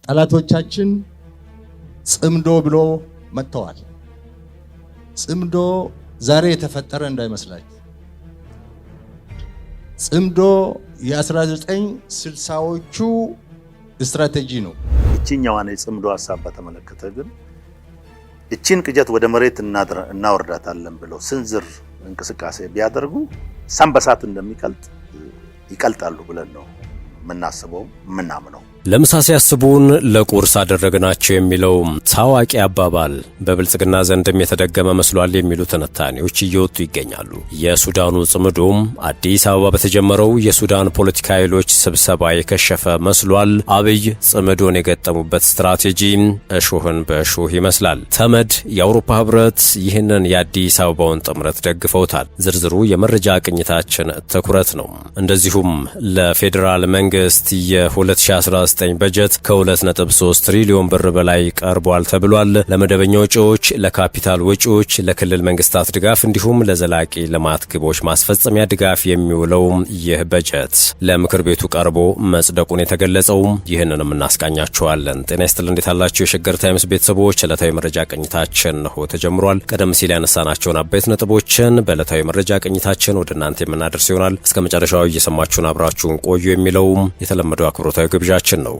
ጠላቶቻችን ጽምዶ ብሎ መጥተዋል። ጽምዶ ዛሬ የተፈጠረ እንዳይመስላችሁ። ጽምዶ የ1960ዎቹ ስትራቴጂ ነው። እቺኛዋን የጽምዶ ሐሳብ በተመለከተ ግን እቺን ቅጀት ወደ መሬት እናወርዳታለን ብለው ስንዝር እንቅስቃሴ ቢያደርጉ ሳምበሳት እንደሚቀልጥ ይቀልጣሉ ብለን ነው ምናስበው ምናምነው። ለምሳ ሲያስቡን ለቁርስ አደረግናቸው የሚለው ታዋቂ አባባል በብልጽግና ዘንድም የተደገመ መስሏል የሚሉ ትንታኔዎች እየወጡ ይገኛሉ። የሱዳኑ ጽምዶም አዲስ አበባ በተጀመረው የሱዳን ፖለቲካ ኃይሎች ስብሰባ የከሸፈ መስሏል። አብይ ጽምዶን የገጠሙበት ስትራቴጂ እሾህን በእሾህ ይመስላል። ተመድ፣ የአውሮፓ ህብረት ይህንን የአዲስ አበባውን ጥምረት ደግፈውታል። ዝርዝሩ የመረጃ ቅኝታችን ትኩረት ነው። እንደዚሁም ለፌዴራል መንግስት የ2019 በጀት ከ2.3 ትሪሊዮን ብር በላይ ቀርቧል ተብሏል። ለመደበኛ ወጪዎች፣ ለካፒታል ወጪዎች፣ ለክልል መንግስታት ድጋፍ እንዲሁም ለዘላቂ ልማት ግቦች ማስፈጸሚያ ድጋፍ የሚውለው ይህ በጀት ለምክር ቤቱ ቀርቦ መጽደቁን የተገለጸው ይህንንም እናስቃኛችኋለን። ጤና ይስጥልን፣ እንዴት አላችሁ? የሸገር ታይምስ ቤተሰቦች ዕለታዊ መረጃ ቅኝታችን ነው ተጀምሯል። ቀደም ሲል ያነሳናቸውን አበይት ነጥቦችን በዕለታዊ መረጃ ቅኝታችን ወደ እናንተ የምናደርስ ይሆናል። እስከ መጨረሻው እየሰማችሁን አብራችሁን ቆዩ የሚለው የተለመደው አክብሮታዊ ግብዣችን ነው።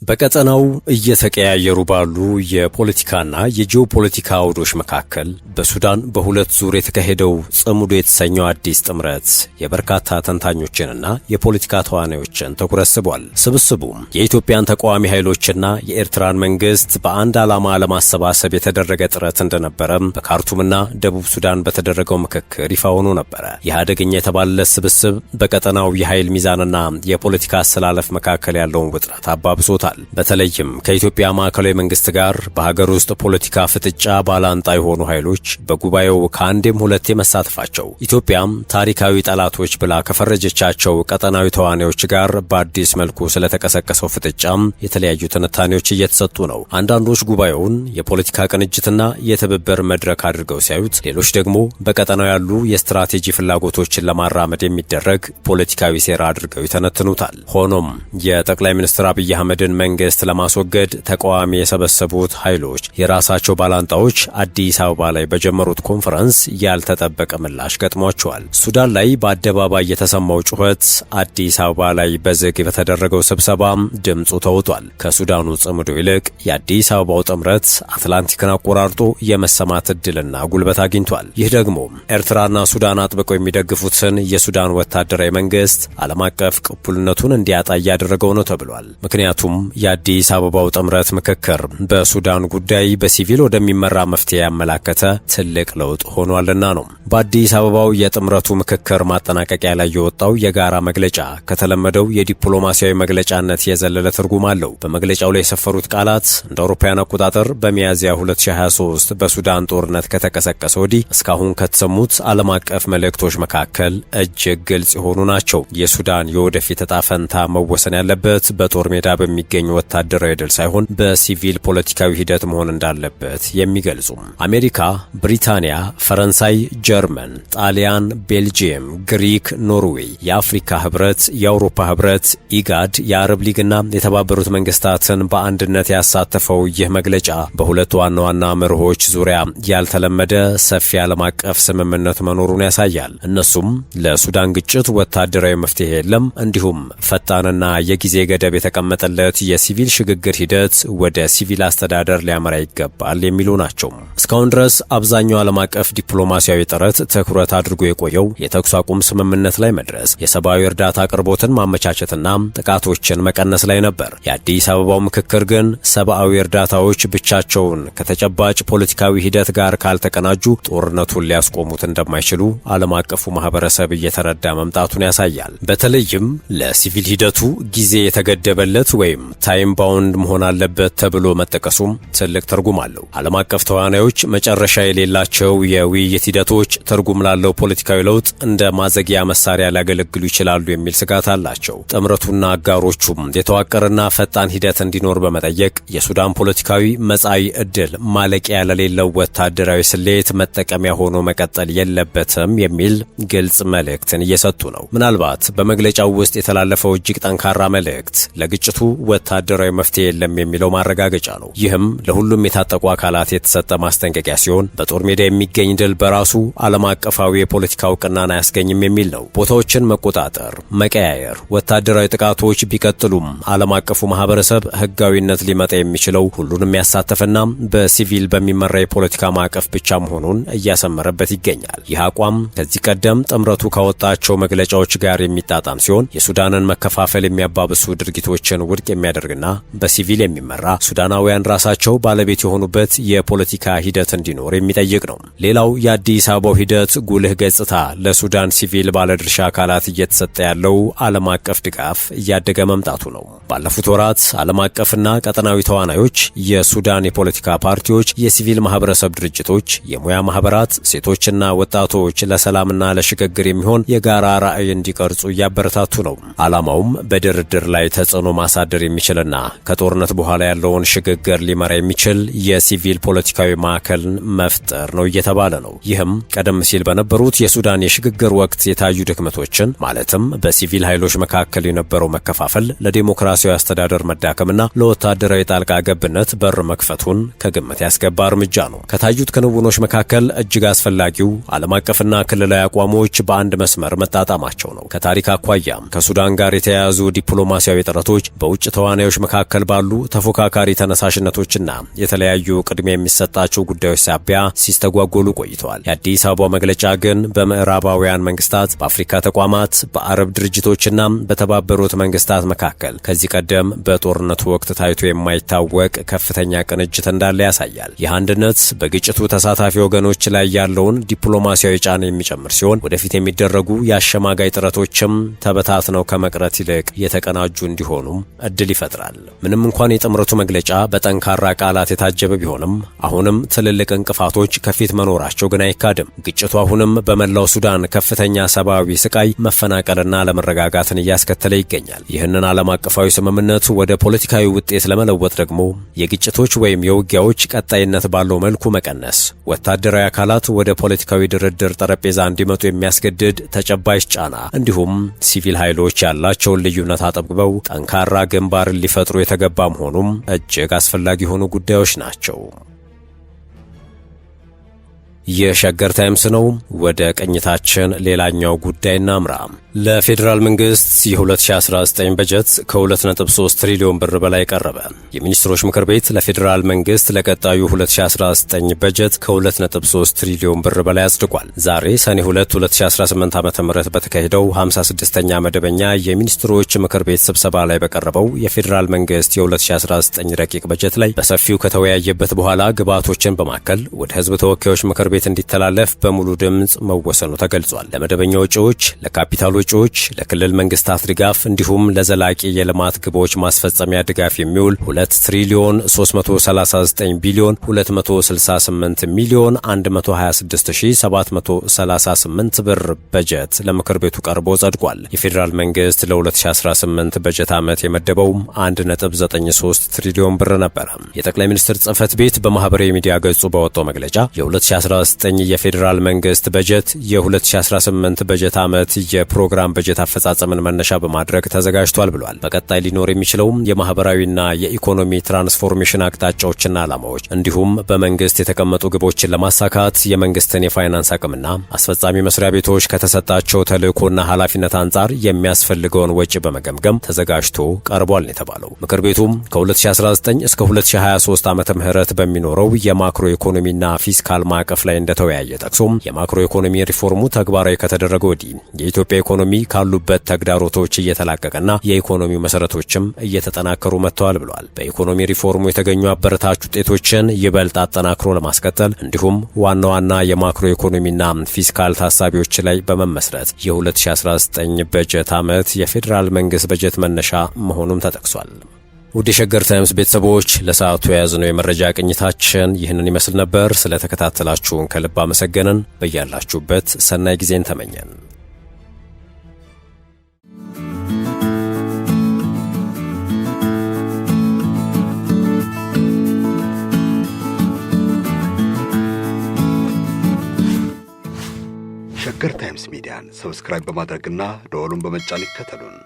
በቀጠናው እየተቀያየሩ ባሉ የፖለቲካና የጂኦፖለቲካ አውዶች መካከል በሱዳን በሁለት ዙር የተካሄደው ጽምዶ የተሰኘው አዲስ ጥምረት የበርካታ ተንታኞችንና የፖለቲካ ተዋናዮችን ትኩረት ስቧል። ስብስቡም የኢትዮጵያን ተቃዋሚ ኃይሎችና የኤርትራን መንግስት በአንድ ዓላማ ለማሰባሰብ የተደረገ ጥረት እንደነበረም በካርቱምና ደቡብ ሱዳን በተደረገው ምክክር ይፋ ሆኖ ነበረ። ይህ አደገኛ የተባለለት ስብስብ በቀጠናው የኃይል ሚዛንና የፖለቲካ አሰላለፍ መካከል ያለውን ውጥረት አባብሶታል። በተለይም ከኢትዮጵያ ማዕከላዊ መንግስት ጋር በሀገር ውስጥ ፖለቲካ ፍጥጫ ባላንጣ የሆኑ ኃይሎች በጉባኤው ከአንዴም ሁለቴ መሳተፋቸው ኢትዮጵያም ታሪካዊ ጠላቶች ብላ ከፈረጀቻቸው ቀጠናዊ ተዋናዮች ጋር በአዲስ መልኩ ስለተቀሰቀሰው ፍጥጫም የተለያዩ ትንታኔዎች እየተሰጡ ነው። አንዳንዶች ጉባኤውን የፖለቲካ ቅንጅትና የትብብር መድረክ አድርገው ሲያዩት፣ ሌሎች ደግሞ በቀጠናው ያሉ የስትራቴጂ ፍላጎቶችን ለማራመድ የሚደረግ ፖለቲካዊ ሴራ አድርገው ይተነትኑታል። ሆኖም የጠቅላይ ሚኒስትር አብይ አህመድን መንግስት ለማስወገድ ተቃዋሚ የሰበሰቡት ኃይሎች የራሳቸው ባላንጣዎች አዲስ አበባ ላይ በጀመሩት ኮንፈረንስ ያልተጠበቀ ምላሽ ገጥሟቸዋል። ሱዳን ላይ በአደባባይ የተሰማው ጩኸት አዲስ አበባ ላይ በዝግ በተደረገው ስብሰባ ድምፁ ተውጧል። ከሱዳኑ ጽምዶ ይልቅ የአዲስ አበባው ጥምረት አትላንቲክን አቆራርጦ የመሰማት እድልና ጉልበት አግኝቷል። ይህ ደግሞ ኤርትራና ሱዳን አጥብቀው የሚደግፉትን የሱዳን ወታደራዊ መንግስት ዓለም አቀፍ ቅቡልነቱን እንዲያጣ እያደረገው ነው ተብሏል። ምክንያቱም የአዲስ አበባው ጥምረት ምክክር በሱዳን ጉዳይ በሲቪል ወደሚመራ መፍትሄ ያመላከተ ትልቅ ለውጥ ሆኗልና ነው። በአዲስ አበባው የጥምረቱ ምክክር ማጠናቀቂያ ላይ የወጣው የጋራ መግለጫ ከተለመደው የዲፕሎማሲያዊ መግለጫነት የዘለለ ትርጉም አለው። በመግለጫው ላይ የሰፈሩት ቃላት እንደ አውሮፓውያን አቆጣጠር በሚያዝያ 2023 በሱዳን ጦርነት ከተቀሰቀሰ ወዲህ እስካሁን ከተሰሙት ዓለም አቀፍ መልእክቶች መካከል እጅግ ግልጽ የሆኑ ናቸው። የሱዳን የወደፊት ዕጣ ፈንታ መወሰን ያለበት በጦር ሜዳ በሚገኙ ወታደራዊ ድል ሳይሆን በሲቪል ፖለቲካዊ ሂደት መሆን እንዳለበት የሚገልጹ አሜሪካ፣ ብሪታንያ፣ ፈረንሳይ፣ ጀርመን፣ ጣሊያን፣ ቤልጂየም፣ ግሪክ፣ ኖርዌይ፣ የአፍሪካ ህብረት፣ የአውሮፓ ህብረት፣ ኢጋድ፣ የአረብ ሊግና የተባበሩት መንግስታትን በአንድነት ያሳተፈው ይህ መግለጫ በሁለት ዋና ዋና መርሆች ዙሪያ ያልተለመደ ሰፊ ዓለም አቀፍ ስምምነት መኖሩን ያሳያል። እነሱም ለሱዳን ግጭት ወታደራዊ መፍትሄ የለም፣ እንዲሁም ፈጣንና የጊዜ ገደብ የተቀመጠለት የሲቪል ሽግግር ሂደት ወደ ሲቪል አስተዳደር ሊያመራ ይገባል የሚሉ ናቸው። እስካሁን ድረስ አብዛኛው ዓለም አቀፍ ዲፕሎማሲያዊ ጥረት ትኩረት አድርጎ የቆየው የተኩስ አቁም ስምምነት ላይ መድረስ፣ የሰብአዊ እርዳታ አቅርቦትን ማመቻቸትና ጥቃቶችን መቀነስ ላይ ነበር። የአዲስ አበባው ምክክር ግን ሰብአዊ እርዳታዎች ብቻቸውን ከተጨባጭ ፖለቲካዊ ሂደት ጋር ካልተቀናጁ ጦርነቱን ሊያስቆሙት እንደማይችሉ ዓለም አቀፉ ማህበረሰብ እየተረዳ መምጣቱን ያሳያል። በተለይም ለሲቪል ሂደቱ ጊዜ የተገደበለት ወይም ታይም ባውንድ መሆን አለበት ተብሎ መጠቀሱም ትልቅ ትርጉም አለው። ዓለም አቀፍ ተዋናዮች መጨረሻ የሌላቸው የውይይት ሂደቶች ትርጉም ላለው ፖለቲካዊ ለውጥ እንደ ማዘጊያ መሳሪያ ሊያገለግሉ ይችላሉ የሚል ስጋት አላቸው። ጥምረቱና አጋሮቹም የተዋቀረና ፈጣን ሂደት እንዲኖር በመጠየቅ የሱዳን ፖለቲካዊ መጻኢ ዕድል ማለቂያ ለሌለው ወታደራዊ ስሌት መጠቀሚያ ሆኖ መቀጠል የለበትም የሚል ግልጽ መልእክትን እየሰጡ ነው። ምናልባት በመግለጫው ውስጥ የተላለፈው እጅግ ጠንካራ መልእክት ለግጭቱ ወታደራዊ መፍትሄ የለም የሚለው ማረጋገጫ ነው። ይህም ለሁሉም የታጠቁ አካላት የተሰጠ ማስጠንቀቂያ ሲሆን በጦር ሜዳ የሚገኝ ድል በራሱ ዓለም አቀፋዊ የፖለቲካ እውቅናን አያስገኝም የሚል ነው። ቦታዎችን መቆጣጠር፣ መቀያየር፣ ወታደራዊ ጥቃቶች ቢቀጥሉም ዓለም አቀፉ ማህበረሰብ ህጋዊነት ሊመጣ የሚችለው ሁሉንም ያሳተፈና በሲቪል በሚመራ የፖለቲካ ማዕቀፍ ብቻ መሆኑን እያሰመረበት ይገኛል። ይህ አቋም ከዚህ ቀደም ጥምረቱ ካወጣቸው መግለጫዎች ጋር የሚጣጣም ሲሆን የሱዳንን መከፋፈል የሚያባብሱ ድርጊቶችን ውድቅ የሚያደርግና በሲቪል የሚመራ ሱዳናውያን ራሳቸው ባለቤት የሆኑበት የፖለቲካ ሂደት እንዲኖር የሚጠይቅ ነው። ሌላው የአዲስ አበባው ሂደት ጉልህ ገጽታ ለሱዳን ሲቪል ባለድርሻ አካላት እየተሰጠ ያለው ዓለም አቀፍ ድጋፍ እያደገ መምጣቱ ነው። ባለፉት ወራት ዓለም አቀፍና ቀጠናዊ ተዋናዮች፣ የሱዳን የፖለቲካ ፓርቲዎች፣ የሲቪል ማህበረሰብ ድርጅቶች፣ የሙያ ማህበራት፣ ሴቶችና ወጣቶች ለሰላምና ለሽግግር የሚሆን የጋራ ራዕይ እንዲቀርጹ እያበረታቱ ነው። ዓላማውም በድርድር ላይ ተጽዕኖ ማሳደር የሚችልና ከጦርነት በኋላ ያለውን ሽግግር ሊመራ የሚችል የሲቪል ፖለቲካዊ ማዕከልን መፍጠር ነው እየተባለ ነው። ይህም ቀደም ሲል በነበሩት የሱዳን የሽግግር ወቅት የታዩ ድክመቶችን ማለትም በሲቪል ኃይሎች መካከል የነበረው መከፋፈል ለዲሞክራሲያዊ አስተዳደር መዳከምና ለወታደራዊ ጣልቃ ገብነት በር መክፈቱን ከግምት ያስገባ እርምጃ ነው። ከታዩት ክንውኖች መካከል እጅግ አስፈላጊው ዓለም አቀፍና ክልላዊ አቋሞች በአንድ መስመር መጣጣማቸው ነው። ከታሪክ አኳያም ከሱዳን ጋር የተያያዙ ዲፕሎማሲያዊ ጥረቶች በውጭ ተዋናዮች መካከል ባሉ ተፎካካሪ ተነሳሽነቶችና የተለያዩ ቅድሚያ የሚሰጣቸው ጉዳዮች ሳቢያ ሲስተጓጎሉ ቆይተዋል። የአዲስ አበባ መግለጫ ግን በምዕራባውያን መንግስታት፣ በአፍሪካ ተቋማት፣ በአረብ ድርጅቶችና በተባበሩት መንግስታት መካከል ከዚህ ቀደም በጦርነቱ ወቅት ታይቶ የማይታወቅ ከፍተኛ ቅንጅት እንዳለ ያሳያል። ይህ አንድነት በግጭቱ ተሳታፊ ወገኖች ላይ ያለውን ዲፕሎማሲያዊ ጫና የሚጨምር ሲሆን ወደፊት የሚደረጉ የአሸማጋይ ጥረቶችም ተበታትነው ከመቅረት ይልቅ የተቀናጁ እንዲሆኑም እድል ይፈጥራል። ምንም እንኳን የጥምረቱ መግለጫ በጠንካራ ቃላት የታጀበ ቢሆንም አሁንም ትልልቅ እንቅፋቶች ከፊት መኖራቸው ግን አይካድም። ግጭቱ አሁንም በመላው ሱዳን ከፍተኛ ሰብአዊ ስቃይ፣ መፈናቀልና አለመረጋጋትን እያስከተለ ይገኛል። ይህንን ዓለም አቀፋዊ ስምምነት ወደ ፖለቲካዊ ውጤት ለመለወጥ ደግሞ የግጭቶች ወይም የውጊያዎች ቀጣይነት ባለው መልኩ መቀነስ፣ ወታደራዊ አካላት ወደ ፖለቲካዊ ድርድር ጠረጴዛ እንዲመጡ የሚያስገድድ ተጨባጭ ጫና እንዲሁም ሲቪል ኃይሎች ያላቸውን ልዩነት አጠብበው ጠንካራ ግንባርን ሊፈጥሩ የተገባ መሆኑም እጅግ አስፈላጊ የሆኑ ጉዳዮች ናቸው። የሸገር ታይምስ ነው። ወደ ቅኝታችን ሌላኛው ጉዳይ እናምራ። ለፌዴራል መንግስት የ2019 በጀት ከ2.3 ትሪሊዮን ብር በላይ ቀረበ። የሚኒስትሮች ምክር ቤት ለፌዴራል መንግስት ለቀጣዩ 2019 በጀት ከ2.3 ትሪሊዮን ብር በላይ አጽድቋል። ዛሬ ሰኔ 2 2018 ዓ.ም በተካሄደው 56ኛ መደበኛ የሚኒስትሮች ምክር ቤት ስብሰባ ላይ በቀረበው የፌዴራል መንግስት የ2019 ረቂቅ በጀት ላይ በሰፊው ከተወያየበት በኋላ ግብዓቶችን በማከል ወደ ህዝብ ተወካዮች ምክር ቤት እንዲተላለፍ በሙሉ ድምጽ መወሰኑ ተገልጿል። ለመደበኛ ወጪዎች፣ ለካፒታል ወጪዎች፣ ለክልል መንግስታት ድጋፍ እንዲሁም ለዘላቂ የልማት ግቦች ማስፈጸሚያ ድጋፍ የሚውል 2 ትሪሊዮን 339 ቢሊዮን 268 ሚሊዮን 126738 ብር በጀት ለምክር ቤቱ ቀርቦ ጸድቋል። የፌዴራል መንግስት ለ2018 በጀት ዓመት የመደበው 1.93 ትሪሊዮን ብር ነበር። የጠቅላይ ሚኒስትር ጽህፈት ቤት በማህበራዊ ሚዲያ ገጹ ባወጣው መግለጫ የ2019 የፌዴራል መንግስት በጀት የ2018 በጀት ዓመት የፕሮግራም በጀት አፈጻጸምን መነሻ በማድረግ ተዘጋጅቷል ብሏል። በቀጣይ ሊኖር የሚችለው የማህበራዊና የኢኮኖሚ ትራንስፎርሜሽን አቅጣጫዎችና ዓላማዎች እንዲሁም በመንግስት የተቀመጡ ግቦችን ለማሳካት የመንግስትን የፋይናንስ አቅምና አስፈጻሚ መስሪያ ቤቶች ከተሰጣቸው ተልዕኮና ኃላፊነት አንጻር የሚያስፈልገውን ወጪ በመገምገም ተዘጋጅቶ ቀርቧል ነው የተባለው። ምክር ቤቱም ከ2019 እስከ 2023 ዓመተ ምህረት በሚኖረው የማክሮ ኢኮኖሚና ፊስካል ማዕቀፍ ላይ እንደተወያየ ጠቅሶም የማክሮ ኢኮኖሚ ሪፎርሙ ተግባራዊ ከተደረገ ወዲህ የኢትዮጵያ ኢኮኖሚ ካሉበት ተግዳሮቶች እየተላቀቀና የኢኮኖሚ መሰረቶችም እየተጠናከሩ መጥተዋል ብሏል። በኢኮኖሚ ሪፎርሙ የተገኙ አበረታች ውጤቶችን ይበልጥ አጠናክሮ ለማስቀጠል እንዲሁም ዋና ዋና የማክሮ ኢኮኖሚና ፊስካል ታሳቢዎች ላይ በመመስረት የ2019 በጀት ዓመት የፌዴራል መንግስት በጀት መነሻ መሆኑም ተጠቅሷል። ውድ የሸገር ታይምስ ቤተሰቦች ለሰዓቱ የያዝነው የመረጃ ቅኝታችን ይህንን ይመስል ነበር። ስለተከታተላችሁን ከልብ አመሰገንን። በያላችሁበት ሰናይ ጊዜን ተመኘን። ሸገር ታይምስ ሚዲያን ሰብስክራይብ በማድረግና ደወሉን በመጫን ይከተሉን።